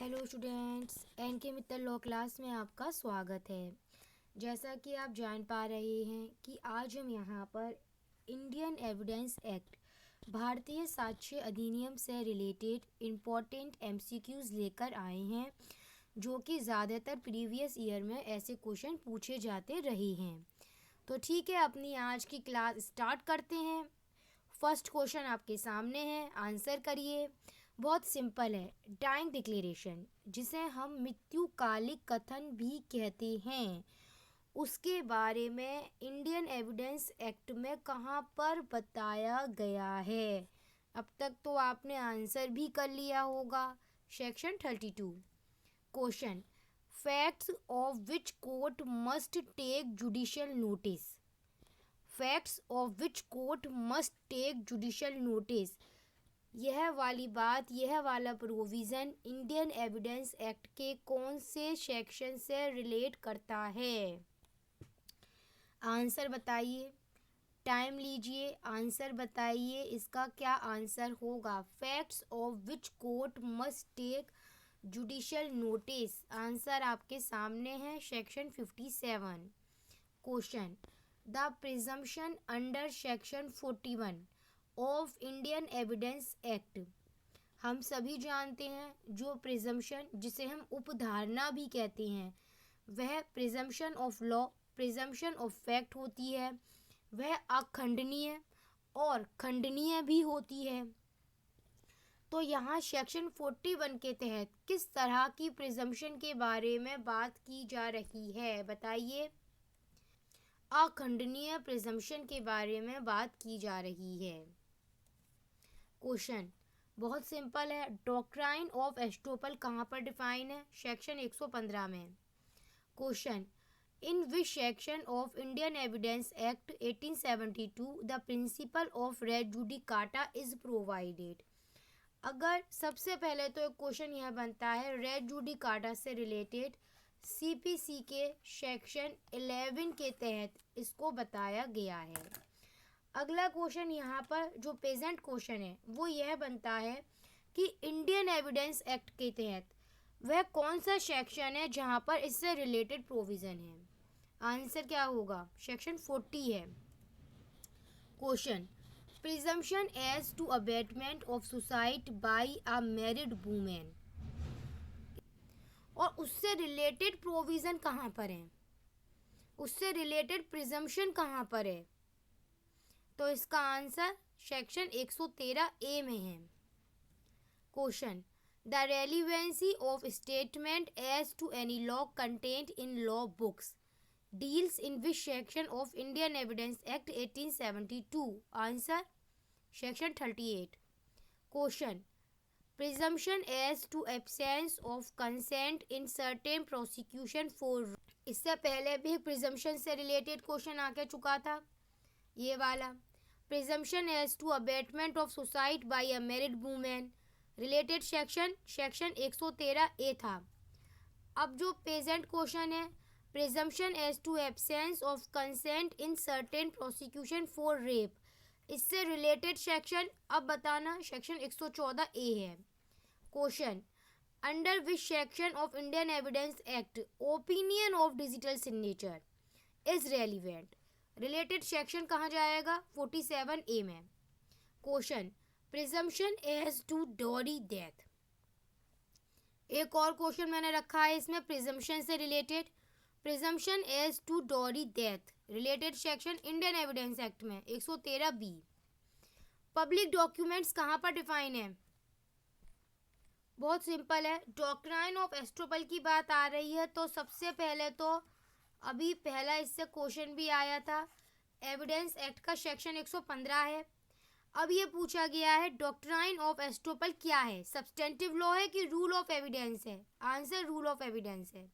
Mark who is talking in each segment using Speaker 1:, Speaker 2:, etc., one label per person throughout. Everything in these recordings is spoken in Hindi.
Speaker 1: हेलो स्टूडेंट्स, एन के मित्तल लॉ क्लास में आपका स्वागत है। जैसा कि आप जान पा रहे हैं कि आज हम यहाँ पर इंडियन एविडेंस एक्ट भारतीय साक्ष्य अधिनियम से रिलेटेड इम्पोर्टेंट एमसीक्यूज़ लेकर आए हैं, जो कि ज़्यादातर प्रीवियस ईयर में ऐसे क्वेश्चन पूछे जाते रहे हैं। तो ठीक है, अपनी आज की क्लास स्टार्ट करते हैं। फर्स्ट क्वेश्चन आपके सामने है, आंसर करिए। बहुत सिंपल है। डाइंग डिक्लेरेशन, जिसे हम मृत्युकालिक कथन भी कहते हैं, उसके बारे में इंडियन एविडेंस एक्ट में कहाँ पर बताया गया है? अब तक तो आपने आंसर भी कर लिया होगा। Section 32। Question, facts of which court must take judicial notice. Facts of which court must take judicial notice, यह वाली बात, यह वाला प्रोविज़न इंडियन एविडेंस एक्ट के कौन से सेक्शन से रिलेट करता है? आंसर बताइए, टाइम लीजिए, आंसर बताइए, इसका क्या आंसर होगा? Facts of which court must take judicial notice, answer आपके सामने है, section 57। Question, the presumption under section 41 of Indian evidence act. हम सभी जानते हैं जो प्रिजम्पशन, जिसे हम उपधारणा भी कहते हैं, वह presumption of law, presumption of fact होती है। वह अखंडनीय और खंडनीय भी होती है। तो यहाँ सेक्शन 41 के तहत किस तरह की प्रिजम्पशन के बारे में बात की जा रही है, बताइए। अखंडनीय प्रिजम्पशन के बारे में बात की जा रही है। क्वेश्चन बहुत सिंपल है। डॉक्ट्राइन ऑफ एस्टोपल कहाँ पर डिफाइन है? सेक्शन 115 में। Question, in which section of Indian evidence act 1872 the principle of res judicata is provided. अगर सबसे पहले तो एक क्वेश्चन यह बनता है, रेस जुडिकाटा से रिलेटेड सीपीसी के सेक्शन 11 के तहत इसको बताया गया है। अगला क्वेश्चन यहाँ पर जो प्रेजेंट क्वेश्चन है वो यह बनता है कि इंडियन एविडेंस एक्ट के तहत वह कौन सा सेक्शन है जहाँ पर इससे रिलेटेड प्रोविज़न है? आंसर क्या होगा? सेक्शन 40 है। Question, presumption as to abetment of suicide by a married women, और उससे रिलेटेड प्रोविज़न कहाँ पर है? उससे रिलेटेड प्रिजम्पशन कहाँ पर है? तो इसका आंसर सेक्शन 113 ए में है। Question, the relevancy of statement as to any law content in law books deals in which section of Indian evidence act 1872, answer section 38। Question, presumption as to absence of consent in certain prosecution for, इससे पहले भी प्रिजम्पशन से रिलेटेड क्वेश्चन आके चुका था, ये वाला। Presumption as to abetment of suicide by a married women, related section 113 A था। अब जो प्रेजेंट क्वेश्चन है, presumption as to absence of consent in certain prosecution for rape, इससे रिलेटेड सेक्शन अब बताना, सेक्शन 114 ए है। Question, under which section of Indian evidence act opinion of digital signature is relevant, related section कहाँ जाएगा? 47 ए में। Question, presumption as to dowry death, एक और क्वेश्चन मैंने रखा है इसमें प्रिजम्पशन से related. Presumption as to dowry death, related section Indian evidence act में 113 बी। पब्लिक डॉक्यूमेंट्स कहाँ पर डिफाइन है? बहुत सिंपल है। डॉक्ट्राइन ऑफ एस्टोपल की बात आ रही है तो सबसे पहले तो अभी पहला इससे क्वेश्चन भी आया था, एविडेंस एक्ट का सेक्शन 115 है। अब ये पूछा गया है डॉक्ट्राइन ऑफ एस्टोपल क्या है, सब्सटेंटिव लॉ है कि रूल ऑफ एविडेंस है? आंसर रूल ऑफ एविडेंस है।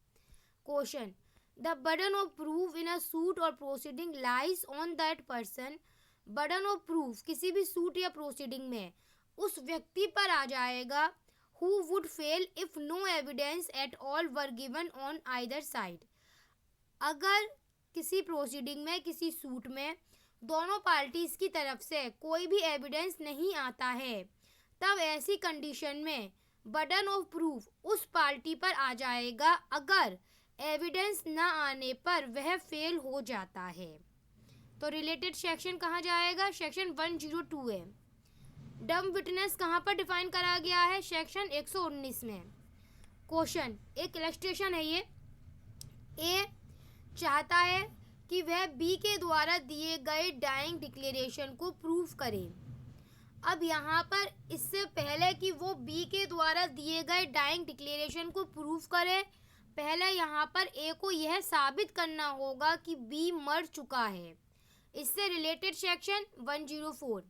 Speaker 1: Question, the burden of proof in a suit और proceeding lies on that person, burden of proof किसी भी सूट या प्रोसीडिंग में उस व्यक्ति पर आ जाएगा who would fail if no evidence at all were given on either side। अगर किसी प्रोसीडिंग में, किसी सूट में दोनों पार्टीज की तरफ से कोई भी एविडेंस नहीं आता है, तब ऐसी कंडीशन में बर्डन ऑफ प्रूफ उस पार्टी पर आ जाएगा अगर एविडेंस न आने पर वह फेल हो जाता है। तो रिलेटेड सेक्शन कहाँ जाएगा? सेक्शन 102 है। डम विटनेस कहाँ पर डिफाइन करा गया है? सेक्शन 119 में। क्वेश्चन, एक इलस्ट्रेशन है ये। ए चाहता है कि वह बी के द्वारा दिए गए डाइंग डिक्लेरेशन को प्रूव करे। अब यहाँ पर इससे पहले कि वो बी के द्वारा दिए गए डाइंग डिक्लेरेशन को प्रूव करे, पहले यहाँ पर ए को यह साबित करना होगा कि बी मर चुका है। इससे रिलेटेड सेक्शन 104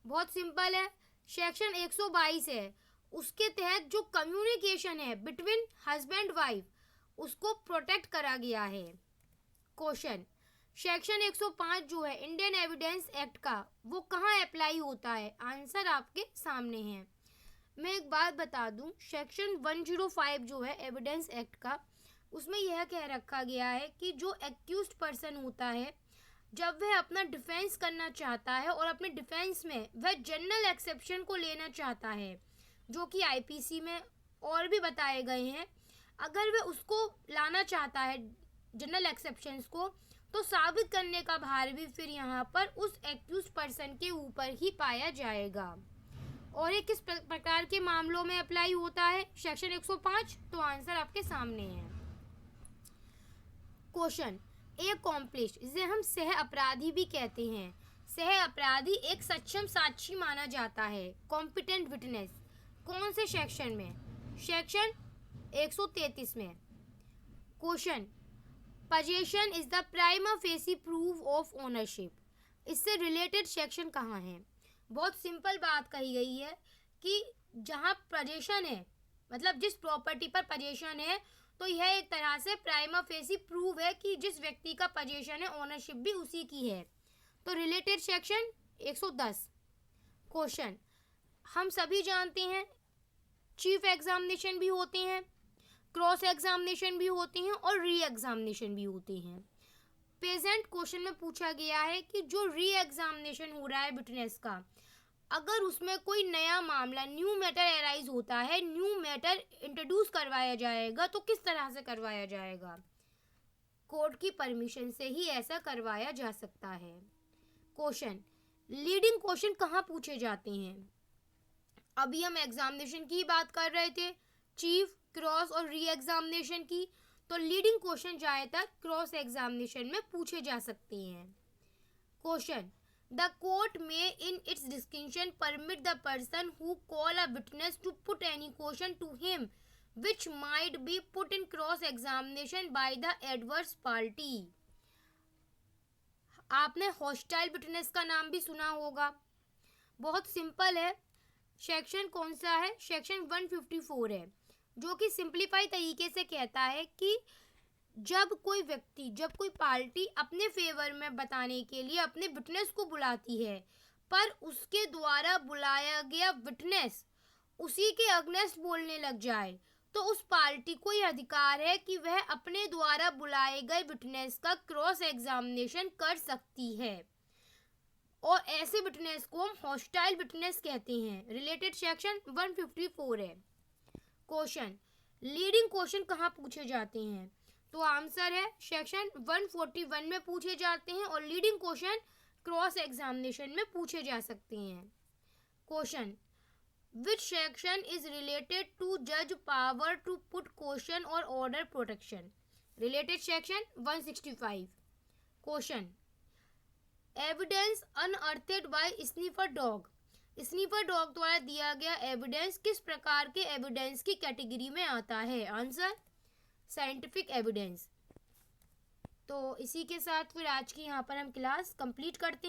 Speaker 1: बहुत सिंपल है। सेक्शन 122 है, उसके तहत जो कम्युनिकेशन है बिटवीन हस्बैंड वाइफ उसको प्रोटेक्ट करा गया है। क्वेश्चन, सेक्शन 105 जो है इंडियन एविडेंस एक्ट का, वो कहाँ अप्लाई होता है? आंसर आपके सामने है। मैं एक बात बता दूं, सेक्शन 105 जो है एविडेंस एक्ट का, उसमें यह कह रखा गया है कि जो एक्यूज्ड पर्सन होता है, जब वह अपना डिफेंस करना चाहता है और अपने डिफेंस में वह जनरल एक्सेप्शन को लेना चाहता है, जो कि आईपीसी में और भी बताए गए हैं, अगर वह उसको लाना चाहता है जनरल एक्सेप्शंस को, तो साबित करने का भार भी फिर यहाँ पर उस एक्यूज पर्सन के ऊपर ही पाया जाएगा। और ये किस प्रकार के मामलों में अप्लाई होता है? सेक्शन 105। तो आंसर आपके सामने है। क्वेश्चन, एकॉम्प्लिश, जिसे हम सह अपराधी भी कहते हैं। सह अपराधी एक सक्षम साक्षी माना जाता है, कॉम्पिटेंट विटनेस। कौन से सेक्शन में? सेक्शन 133 में। Question, possession is the prima facie proof of ownership. इससे रिलेटेड सेक्शन कहाँ है? बहुत सिंपल बात कही गई है कि जहाँ possession है, मतलब जिस प्रॉपर्टी पर possession है, तो यह एक तरह से प्राइमा फेसी प्रूव है कि जिस व्यक्ति का possession है ओनरशिप भी उसी की है। तो रिलेटेड सेक्शन 110। क्वेश्चन, हम सभी जानते हैं चीफ एग्जामिनेशन भी होते हैं, क्रॉस एग्जामिनेशन भी होती हैं और री एग्जामिनेशन भी होती हैं। प्रेजेंट क्वेश्चन में पूछा गया है कि जो री एग्जामिनेशन हो रहा है विटनेस का, अगर उसमें कोई नया मामला न्यू मैटर एराइज होता है, न्यू मैटर इंट्रोड्यूस करवाया जाएगा, तो किस तरह से करवाया जाएगा? कोर्ट की परमिशन से ही ऐसा करवाया जा सकता है। क्वेश्चन, लीडिंग क्वेश्चन कहाँ पूछे जाते हैं? अभी हम एग्जामिनेशन की बात कर रहे थे, चीफ, क्रॉस और री एग्जामिनेशन की, तो लीडिंग क्वेश्चन ज़्यादातर क्रॉस एग्जामिनेशन में पूछे जा सकते हैं। क्वेश्चन, द कोर्ट में in its description permit the person who call a witness to put any question to him which might be put in cross examination by the adverse party. आपने हॉस्टाइल विटनेस का नाम भी सुना होगा। बहुत सिंपल है। सेक्शन कौन सा है? सेक्शन 154 है, जो कि सिंप्लीफाई तरीके से कहता है कि जब कोई व्यक्ति, जब कोई पार्टी अपने फेवर में बताने के लिए अपने विटनेस को बुलाती है, पर उसके द्वारा बुलाया गया विटनेस उसी के अगेंस्ट बोलने लग जाए, तो उस पार्टी को यह अधिकार है कि वह अपने द्वारा बुलाए गए विटनेस का क्रॉस एग्जामिनेशन कर सकती है, और ऐसे विटनेस को हम हॉस्टाइल विटनेस कहते हैं। रिलेटेड सेक्शन 154 है। क्वेश्चन, लीडिंग क्वेश्चन कहाँ पूछे जाते हैं? तो आंसर है सेक्शन 141 में पूछे जाते हैं, और लीडिंग क्वेश्चन क्रॉस एग्जामिनेशन में पूछे जा सकते हैं। Question, which section is related to जज power to put question or order protection? Related section 165। Question, evidence unearthed by sniffer dog, sniffer dog द्वारा दिया गया एविडेंस किस प्रकार के एविडेंस की कैटेगरी में आता है? Answer, scientific evidence. तो इसी के साथ फिर आज की यहाँ पर हम क्लास कंप्लीट करते हैं।